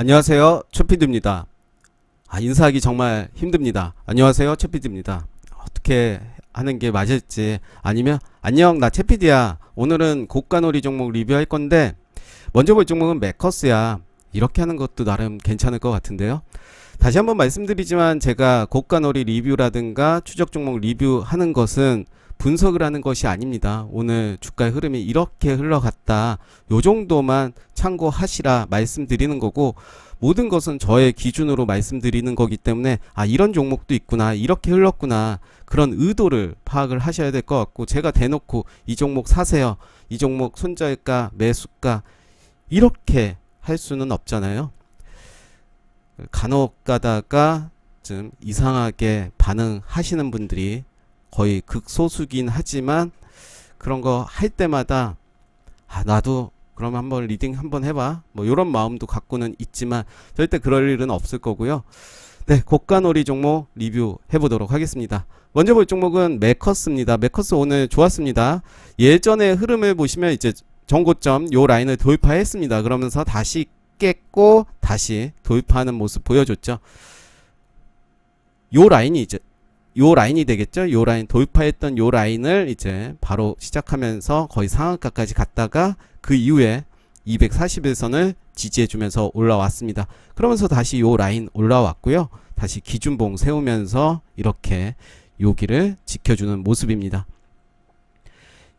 안녕하세요, 최피디입니다. 인사하기 정말 힘듭니다. 안녕하세요, 최피디입니다. 어떻게 하는 게 맞을지, 아니면 안녕, 나 최피디야. 오늘은 고가놀이 종목 리뷰할 건데 먼저 볼 종목은 매커스야. 이렇게 하는 것도 나름 괜찮을 것 같은데요. 다시 한번 말씀드리지만 제가 고가놀이 리뷰라든가 추적 종목 리뷰하는 것은 분석을 하는 것이 아닙니다. 오늘 주가의 흐름이 이렇게 흘러갔다, 요 정도만 참고하시라 말씀드리는 거고, 모든 것은 저의 기준으로 말씀드리는 거기 때문에 이런 종목도 있구나, 이렇게 흘렀구나, 그런 의도를 파악을 하셔야 될 것 같고, 제가 대놓고 이 종목 사세요, 이 종목 손절가 매수가 이렇게 할 수는 없잖아요. 간혹 가다가 좀 이상하게 반응하시는 분들이 거의 극소수긴 하지만, 그런 거 할 때마다 나도 그럼 한번 리딩 한번 해봐, 뭐 이런 마음도 갖고는 있지만 절대 그럴 일은 없을 거고요. 네, 고가놀이 종목 리뷰 해보도록 하겠습니다. 먼저 볼 종목은 매커스입니다. 매커스 오늘 좋았습니다. 예전의 흐름을 보시면 이제 전고점 요 라인을 돌파했습니다. 그러면서 다시 깼고 다시 돌파하는 모습 보여줬죠. 요 라인이 이제 요 라인이 되겠죠. 요 라인, 돌파했던 요 라인을 이제 바로 시작하면서 거의 상한가까지 갔다가 그 이후에 241선을 지지해주면서 올라왔습니다. 그러면서 다시 요 라인 올라왔고요. 다시 기준봉 세우면서 이렇게 여기를 지켜주는 모습입니다.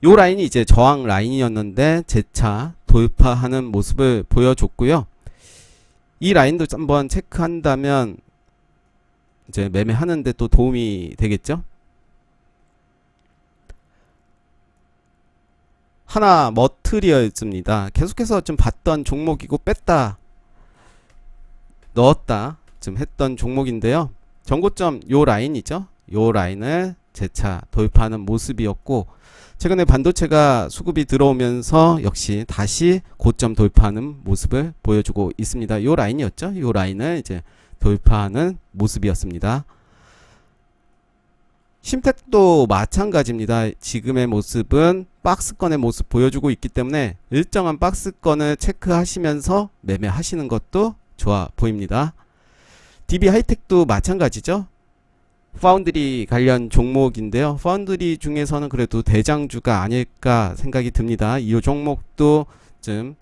요 라인이 이제 저항 라인이었는데 재차 돌파하는 모습을 보여줬고요. 이 라인도 한번 체크한다면 이제 매매하는데 또 도움이 되겠죠. 하나 머트리얼즈입니다. 계속해서 좀 봤던 종목이고 뺐다 넣었다 좀 했던 종목인데요. 전고점 요 라인이죠. 요 라인을 재차 돌파하는 모습이었고, 최근에 반도체가 수급이 들어오면서 역시 다시 고점 돌파하는 모습을 보여주고 있습니다. 요 라인이었죠. 요 라인을 이제 돌파하는 모습이었습니다. 심택도 마찬가지입니다. 지금의 모습은 박스권의 모습 보여주고 있기 때문에 일정한 박스권을 체크하시면서 매매하시는 것도 좋아 보입니다. DB하이텍도 마찬가지죠. 파운드리 관련 종목인데요. 파운드리 중에서는 그래도 대장주가 아닐까 생각이 듭니다. 이 종목도 좀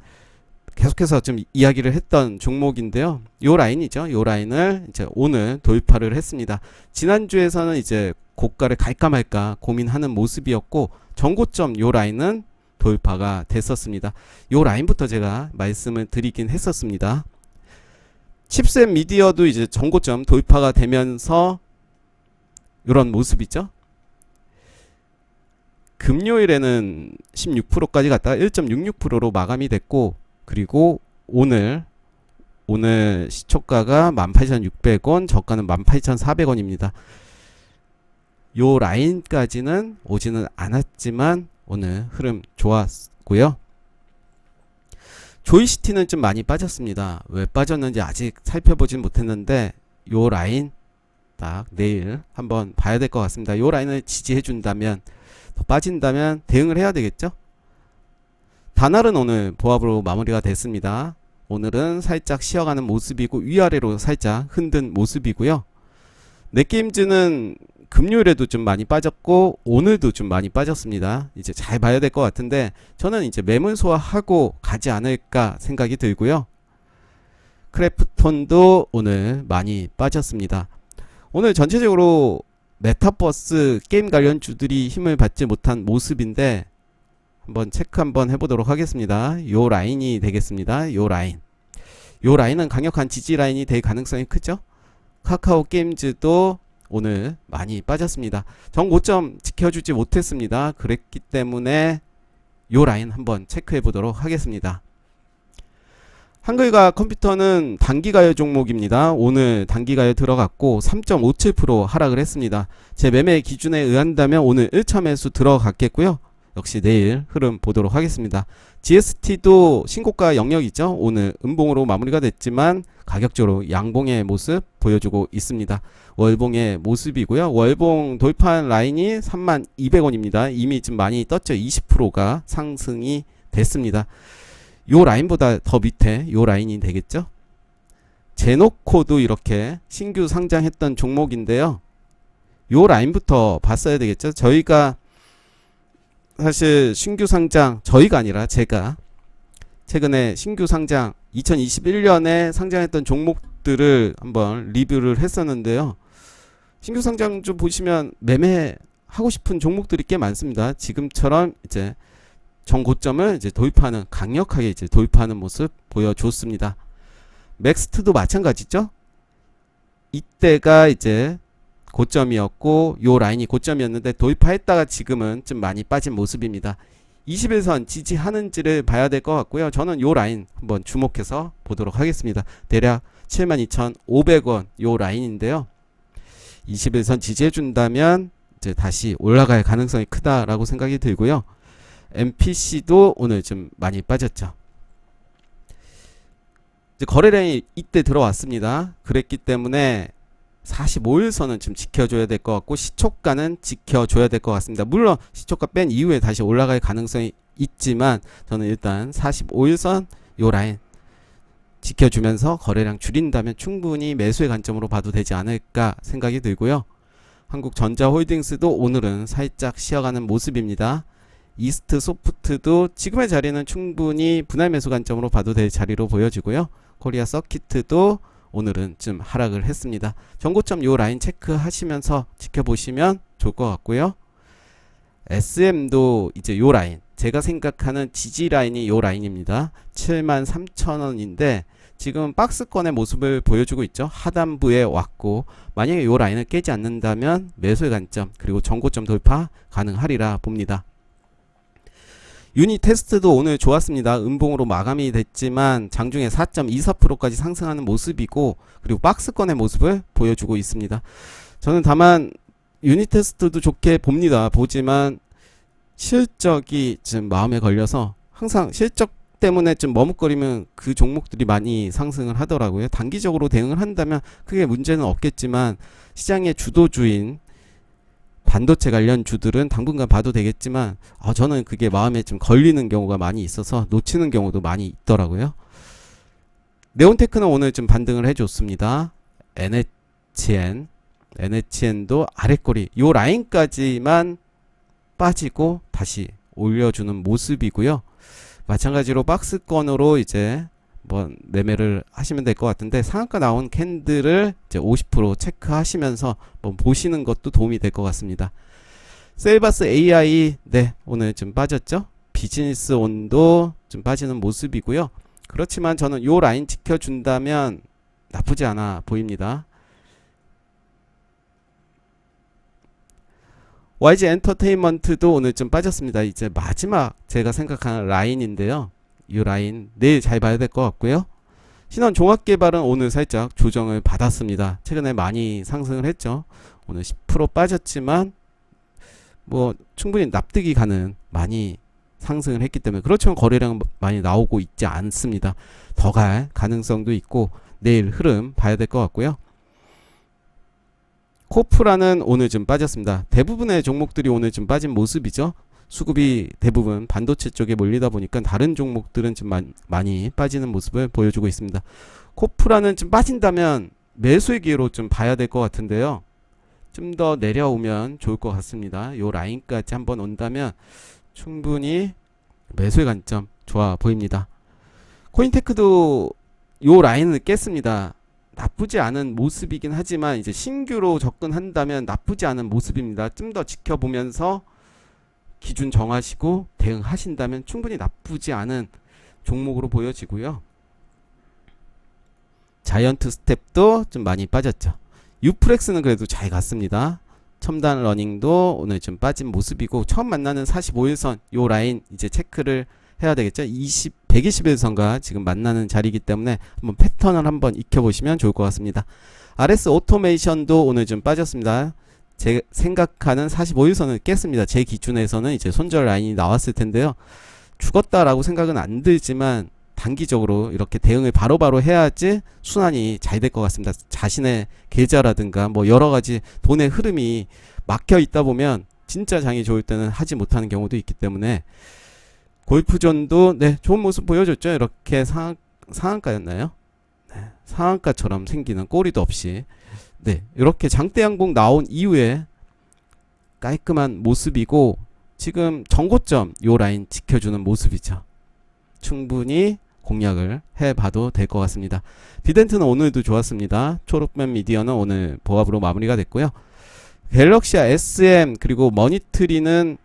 계속해서 좀 이야기를 했던 종목인데요. 요 라인이죠. 요 라인을 이제 오늘 돌파를 했습니다. 지난주에서는 이제 고가를 갈까 말까 고민하는 모습이었고, 전고점 요 라인은 돌파가 됐었습니다. 요 라인부터 제가 말씀을 드리긴 했었습니다. 칩셋 미디어도 이제 전고점 돌파가 되면서 이런 모습이죠. 금요일에는 16%까지 갔다가 1.66%로 마감이 됐고, 그리고 오늘 시초가가 18,600원, 저가는 18,400원입니다. 요 라인까지는 오지는 않았지만 오늘 흐름 좋았고요. 조이시티는 좀 많이 빠졌습니다. 왜 빠졌는지 아직 살펴보진 못했는데 요 라인 딱 내일 한번 봐야 될 것 같습니다. 요 라인을 지지해 준다면, 더 빠진다면 대응을 해야 되겠죠. 다날은 오늘 보합으로 마무리가 됐습니다. 오늘은 살짝 쉬어가는 모습이고 위아래로 살짝 흔든 모습이고요. 넷게임즈는 금요일에도 좀 많이 빠졌고 오늘도 좀 많이 빠졌습니다. 이제 잘 봐야 될 것 같은데 저는 이제 매물 소화하고 가지 않을까 생각이 들고요. 크래프톤도 오늘 많이 빠졌습니다. 오늘 전체적으로 메타버스 게임 관련 주들이 힘을 받지 못한 모습인데 한번 체크 한번 해보도록 하겠습니다. 요 라인이 되겠습니다. 요 라인은 강력한 지지 라인이 될 가능성이 크죠. 카카오 게임즈도 오늘 많이 빠졌습니다. 전고점 지켜주지 못했습니다. 그랬기 때문에 요 라인 한번 체크해 보도록 하겠습니다. 한글과 컴퓨터는 단기가열 종목입니다. 오늘 단기가열 들어갔고 3.57% 하락을 했습니다. 제 매매 기준에 의한다면 오늘 1차 매수 들어갔겠고요. 역시 내일 흐름 보도록 하겠습니다. GST도 신고가 영역이죠. 오늘 음봉으로 마무리가 됐지만 가격적으로 양봉의 모습 보여주고 있습니다. 월봉의 모습이고요. 월봉 돌파한 라인이 32,200원입니다. 이미 좀 많이 떴죠. 20%가 상승이 됐습니다. 요 라인보다 더 밑에 요 라인이 되겠죠. 제노코도 이렇게 신규 상장했던 종목인데요. 요 라인부터 봤어야 되겠죠. 저희가 사실 신규 상장, 저희가 아니라 제가 최근에 신규 상장 2021년에 상장했던 종목들을 한번 리뷰를 했었는데요. 신규 상장 좀 보시면 매매하고 싶은 종목들이 꽤 많습니다. 지금처럼 이제 정고점을 이제 도입하는, 강력하게 이제 도입하는 모습 보여줬습니다. 맥스트도 마찬가지죠. 이때가 이제 고점이었고 요 라인이 고점이었는데 도입했다가 지금은 좀 많이 빠진 모습입니다. 21선 지지하는지를 봐야 될 것 같고요. 저는 요 라인 한번 주목해서 보도록 하겠습니다. 대략 72,500원 요 라인인데요. 21선 지지해 준다면 이제 다시 올라갈 가능성이 크다라고 생각이 들고요. MPC도 오늘 좀 많이 빠졌죠. 이제 거래량이 이때 들어왔습니다. 그랬기 때문에 45일선은 좀 지켜줘야 될 것 같고 시초가는 지켜줘야 될 것 같습니다. 물론 시초가 뺀 이후에 다시 올라갈 가능성이 있지만 저는 일단 45일선 요 라인 지켜주면서 거래량 줄인다면 충분히 매수의 관점으로 봐도 되지 않을까 생각이 들고요. 한국전자홀딩스도 오늘은 살짝 쉬어가는 모습입니다. 이스트 소프트도 지금의 자리는 충분히 분할 매수 관점으로 봐도 될 자리로 보여지고요. 코리아 서키트도 오늘은 좀 하락을 했습니다. 전고점 요 라인 체크하시면서 지켜보시면 좋을 것 같고요. SM도 이제 요 라인, 제가 생각하는 지지 라인이 요 라인입니다. 73,000원인데 지금 박스권의 모습을 보여주고 있죠. 하단부에 왔고 만약에 요 라인을 깨지 않는다면 매수의 관점 그리고 전고점 돌파 가능하리라 봅니다. 유닛 테스트도 오늘 좋았습니다. 음봉으로 마감이 됐지만 장중에 4.24%까지 상승하는 모습이고 그리고 박스권의 모습을 보여주고 있습니다. 저는 다만 유닛 테스트도 좋게 봅니다. 보지만 실적이 좀 마음에 걸려서 항상 실적 때문에 좀 머뭇거리면 그 종목들이 많이 상승을 하더라고요. 단기적으로 대응을 한다면 크게 문제는 없겠지만 시장의 주도주인 반도체 관련 주들은 당분간 봐도 되겠지만 저는 그게 마음에 좀 걸리는 경우가 많이 있어서 놓치는 경우도 많이 있더라고요. 네온테크는 오늘 좀 반등을 해줬습니다. NHN도 아랫꼬리 요 라인까지만 빠지고 다시 올려주는 모습이고요. 마찬가지로 박스권으로 이제 한번 매매를 하시면 될 것 같은데 상한가 나온 캔들을 이제 50% 체크하시면서 한번 보시는 것도 도움이 될 것 같습니다. 셀바스 AI 오늘 좀 빠졌죠. 비즈니스 온도 좀 빠지는 모습이고요. 그렇지만 저는 요 라인 지켜준다면 나쁘지 않아 보입니다. YG 엔터테인먼트도 오늘 좀 빠졌습니다. 이제 마지막 제가 생각하는 라인인데요. 이 라인 내일 잘 봐야 될 것 같고요. 신원종합개발은 오늘 살짝 조정을 받았습니다. 최근에 많이 상승을 했죠. 오늘 10% 빠졌지만 뭐 충분히 납득이 가는 많이 상승을 했기 때문에 그렇지만 거래량 많이 나오고 있지 않습니다. 더 갈 가능성도 있고 내일 흐름 봐야 될 것 같고요. 코프라는 오늘 좀 빠졌습니다. 대부분의 종목들이 오늘 좀 빠진 모습이죠. 수급이 대부분 반도체 쪽에 몰리다 보니까 다른 종목들은 좀 많이 빠지는 모습을 보여주고 있습니다. 코프라는 좀 빠진다면 매수의 기회로 좀 봐야 될 것 같은데요. 좀 더 내려오면 좋을 것 같습니다. 요 라인까지 한번 온다면 충분히 매수의 관점 좋아 보입니다. 코인테크도 요 라인을 깼습니다. 나쁘지 않은 모습이긴 하지만 이제 신규로 접근한다면 나쁘지 않은 모습입니다. 좀 더 지켜보면서 기준 정하시고 대응하신다면 충분히 나쁘지 않은 종목으로 보여지고요. 자이언트 스텝도 좀 많이 빠졌죠. 유프렉스는 그래도 잘 갔습니다. 첨단 러닝도 오늘 좀 빠진 모습이고 처음 만나는 45일선 요 라인 이제 체크를 해야 되겠죠. 121선과 지금 만나는 자리이기 때문에 한번 패턴을 한번 익혀보시면 좋을 것 같습니다. RS 오토메이션도 오늘 좀 빠졌습니다. 제 생각하는 45일선을 깼습니다. 제 기준에서는 이제 손절 라인이 나왔을 텐데요. 죽었다라고 생각은 안 들지만 단기적으로 이렇게 대응을 바로바로 해야지 순환이 잘 될 것 같습니다. 자신의 계좌라든가 뭐 여러 가지 돈의 흐름이 막혀 있다 보면 진짜 장이 좋을 때는 하지 못하는 경우도 있기 때문에 골프존도 좋은 모습 보여줬죠. 이렇게 상한가였나요? 상한가처럼 생기는 꼬리도 없이 네, 이렇게 장대 양봉 나온 이후에 깔끔한 모습이고 지금 정고점 요 라인 지켜주는 모습이죠. 충분히 공략을 해봐도 될 것 같습니다. 비덴트는 오늘도 좋았습니다. 초록맨 미디어는 오늘 보합으로 마무리가 됐고요. 갤럭시아 SM 그리고 머니트리는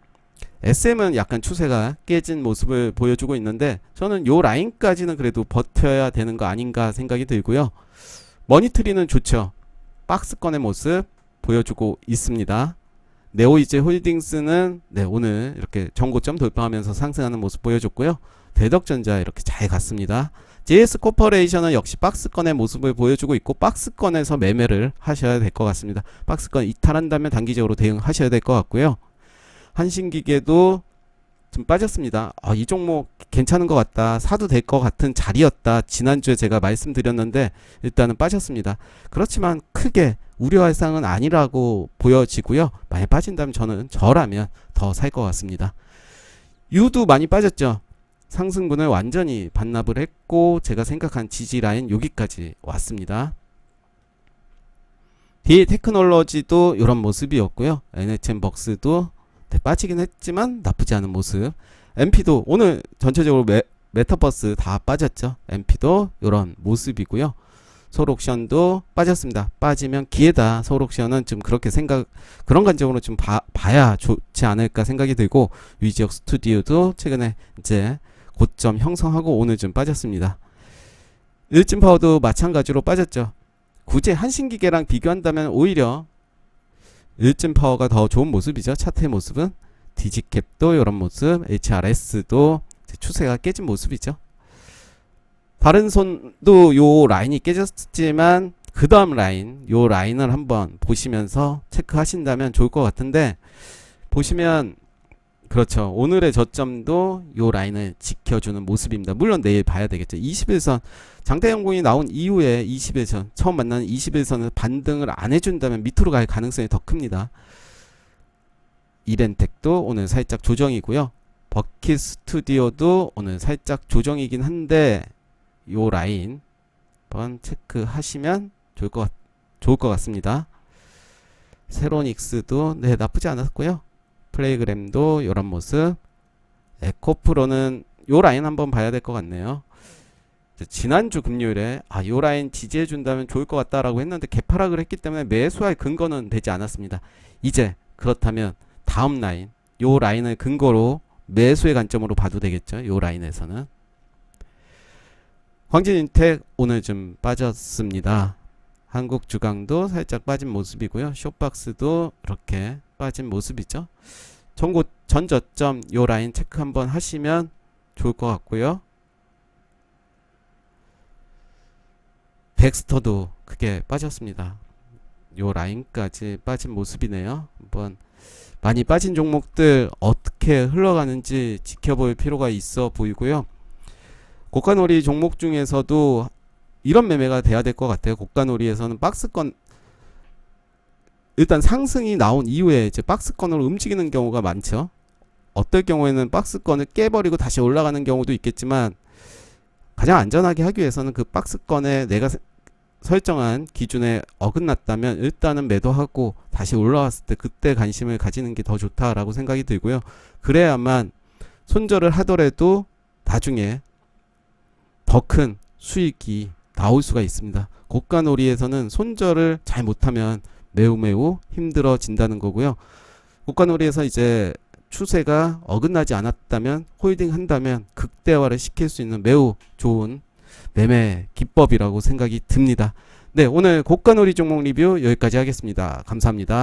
SM은 약간 추세가 깨진 모습을 보여주고 있는데 저는 요 라인까지는 그래도 버텨야 되는 거 아닌가 생각이 들고요. 머니트리는 좋죠. 박스권의 모습 보여주고 있습니다. 네오이즈 홀딩스는 네, 오늘 이렇게 정고점 돌파하면서 상승하는 모습 보여줬고요. 대덕전자 이렇게 잘 갔습니다. JS 코퍼레이션은 역시 박스권의 모습을 보여주고 있고 박스권에서 매매를 하셔야 될 것 같습니다. 박스권 이탈한다면 단기적으로 대응하셔야 될 것 같고요. 한신기계도 좀 빠졌습니다. 이 종목 괜찮은 것 같다. 사도 될 것 같은 자리였다. 지난주에 제가 말씀드렸는데 일단은 빠졌습니다. 그렇지만 크게 우려할 사항은 아니라고 보여지고요. 많이 빠진다면 저라면 더 살 것 같습니다. 유도 많이 빠졌죠. 상승분을 완전히 반납을 했고 제가 생각한 지지 라인 여기까지 왔습니다. DA테크놀로지도 이런 모습이었고요. NHN벅스도 빠지긴 했지만 나쁘지 않은 모습. MP도 오늘 전체적으로 메타버스 다 빠졌죠. MP도 이런 모습이고요. 솔옵션도 빠졌습니다. 빠지면 기회다. 솔옵션은 좀 그렇게 그런 관점으로 좀 봐야 좋지 않을까 생각이 들고 위지역 스튜디오도 최근에 이제 고점 형성하고 오늘 좀 빠졌습니다. 일진파워도 마찬가지로 빠졌죠. 굳이 한신기계랑 비교한다면 오히려 일진파워가 더 좋은 모습이죠. 차트의 모습은 디지캡도 이런 모습, HRS도 추세가 깨진 모습이죠. 바른손도 요 라인이 깨졌지만 그 다음 라인, 요 라인을 한번 보시면서 체크하신다면 좋을 것 같은데 보시면 그렇죠. 오늘의 저점도 요 라인을 지켜주는 모습입니다. 물론 내일 봐야 되겠죠. 21선 장대양봉이 나온 이후에 21선 처음 만나는 21선을 반등을 안 해준다면 밑으로 갈 가능성이 더 큽니다. 이렌텍도 오늘 살짝 조정이고요. 버킷 스튜디오도 오늘 살짝 조정이긴 한데 요 라인 한번 체크하시면 좋을 것 같습니다. 세로닉스도 네, 나쁘지 않았고요. 플레이그램도 이런 모습. 에코프로는 요 라인 한번 봐야 될 것 같네요. 지난주 금요일에 요 라인 지지해 준다면 좋을 것 같다라고 했는데 개파락을 했기 때문에 매수할 근거는 되지 않았습니다. 이제 그렇다면 다음 라인 요 라인을 근거로 매수의 관점으로 봐도 되겠죠. 요 라인에서는 광진인텍 오늘 좀 빠졌습니다. 한국주강도 살짝 빠진 모습이고요. 쇼박스도 이렇게 빠진 모습이죠. 전저점 요 라인 체크 한번 하시면 좋을 것 같고요. 백스터도 크게 빠졌습니다. 요 라인까지 빠진 모습이네요. 한번 많이 빠진 종목들 어떻게 흘러가는지 지켜볼 필요가 있어 보이고요. 고가놀이 종목 중에서도 이런 매매가 돼야 될 것 같아요. 고가놀이에서는 박스권 일단 상승이 나온 이후에 이제 박스권으로 움직이는 경우가 많죠. 어떨 경우에는 박스권을 깨버리고 다시 올라가는 경우도 있겠지만 가장 안전하게 하기 위해서는 그 박스권에 내가 설정한 기준에 어긋났다면 일단은 매도하고 다시 올라왔을 때 그때 관심을 가지는 게 더 좋다라고 생각이 들고요. 그래야만 손절을 하더라도 나중에 더 큰 수익이 나올 수가 있습니다. 고가놀이에서는 손절을 잘 못하면 매우 힘들어진다는 거고요. 고가놀이에서 이제 추세가 어긋나지 않았다면 홀딩 한다면 극대화를 시킬 수 있는 매우 좋은 매매 기법이라고 생각이 듭니다. 네, 오늘 고가놀이 종목 리뷰 여기까지 하겠습니다. 감사합니다.